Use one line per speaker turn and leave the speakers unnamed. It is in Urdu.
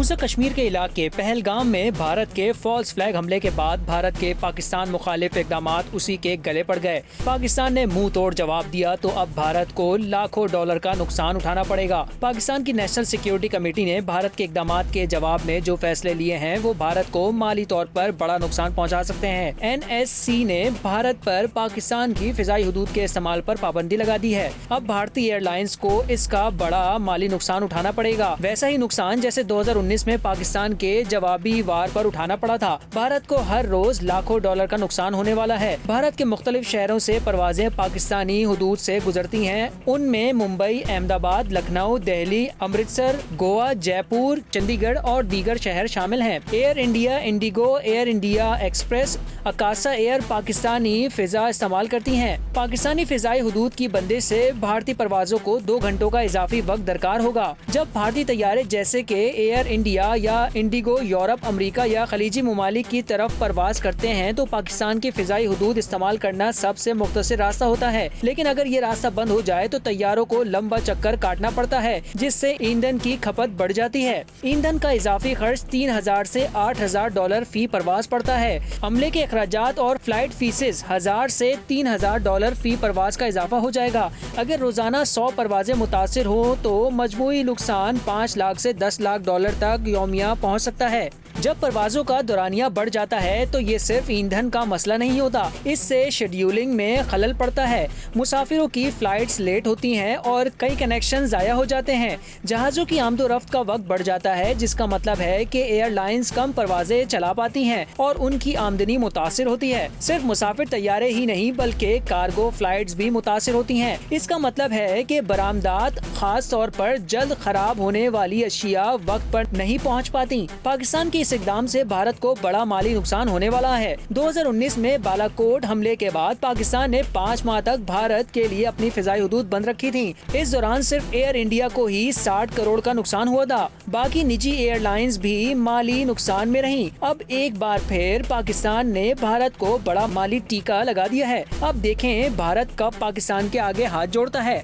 مقبوضہ کشمیر کے علاقے پہلگام میں بھارت کے فالس فلیگ حملے کے بعد بھارت کے پاکستان مخالف اقدامات اسی کے گلے پڑ گئے۔ پاکستان نے منہ توڑ جواب دیا تو اب بھارت کو لاکھوں ڈالر کا نقصان اٹھانا پڑے گا۔ پاکستان کی نیشنل سیکیورٹی کمیٹی نے بھارت کے اقدامات کے جواب میں جو فیصلے لیے ہیں وہ بھارت کو مالی طور پر بڑا نقصان پہنچا سکتے ہیں۔ NSC نے بھارت پر پاکستان کی فضائی حدود کے استعمال پر پابندی لگا دی ہے۔ اب بھارتی ایئر لائنز کو اس کا بڑا مالی نقصان اٹھانا پڑے گا، ویسا ہی نقصان جیسے 2019 میں پاکستان کے جوابی وار پر اٹھانا پڑا تھا۔ بھارت کو ہر روز لاکھوں ڈالر کا نقصان ہونے والا ہے۔ بھارت کے مختلف شہروں سے پروازیں پاکستانی حدود سے گزرتی ہیں، ان میں ممبئی، احمد آباد، لکھنؤ، دہلی، امرتسر، گوا، جے پور، چندی گڑھ اور دیگر شہر شامل ہیں۔ Air India, IndiGo, Air India Express, Akasa Air Pakistani فضا استعمال کرتی ہیں۔ پاکستانی فضائی حدود کی بندش سے بھارتی پروازوں کو 2 گھنٹوں کا اضافی وقت درکار ہوگا۔ جب بھارتی طیارے جیسے کہ ایئر انڈیا یا انڈیگو یورپ، امریکہ یا خلیجی ممالک کی طرف پرواز کرتے ہیں تو پاکستان کی فضائی حدود استعمال کرنا سب سے مختصر راستہ ہوتا ہے، لیکن اگر یہ راستہ بند ہو جائے تو طیاروں کو لمبا چکر کاٹنا پڑتا ہے، جس سے ایندھن کی کھپت بڑھ جاتی ہے۔ ایندھن کا اضافی خرچ 3000 سے 8000 ڈالر فی پرواز پڑتا ہے۔ عملے کے اخراجات اور فلائٹ فیسز 1000 سے 3000 ڈالر فی پرواز کا اضافہ ہو جائے گا۔ اگر روزانہ 100 پروازیں متاثر ہوں تو مجموعی نقصان 5 لاکھ سے 10 لاکھ ڈالر تک یومیہ پہنچ سکتا ہے۔ جب پروازوں کا دورانیہ بڑھ جاتا ہے تو یہ صرف ایندھن کا مسئلہ نہیں ہوتا، اس سے شیڈیولنگ میں خلل پڑتا ہے، مسافروں کی فلائٹس لیٹ ہوتی ہیں اور کئی کنیکشن ضائع ہو جاتے ہیں۔ جہازوں کی آمد و رفت کا وقت بڑھ جاتا ہے، جس کا مطلب ہے کہ ایئر لائنز کم پروازیں چلا پاتی ہیں اور ان کی آمدنی متاثر ہوتی ہے۔ صرف مسافر طیارے ہی نہیں بلکہ کارگو فلائٹس بھی متاثر ہوتی ہیں۔ اس کا مطلب ہے کہ برآمدات، خاص طور پر جلد خراب ہونے والی اشیاء وقت پر نہیں پہنچ پاتی۔ پاکستان کی اس اقدام سے بھارت کو بڑا مالی نقصان ہونے والا ہے۔ 2019 میں بالاکوٹ حملے کے بعد پاکستان نے 5 ماہ تک بھارت کے لیے اپنی فضائی حدود بند رکھی تھی۔ اس دوران صرف ایئر انڈیا کو ہی 60 کروڑ کا نقصان ہوا تھا، باقی نجی ایئر لائنز بھی مالی نقصان میں رہیں۔ اب ایک بار پھر پاکستان نے بھارت کو بڑا مالی ٹیکہ لگا دیا ہے۔ اب دیکھیں بھارت کب پاکستان کے آگے ہاتھ جوڑتا ہے۔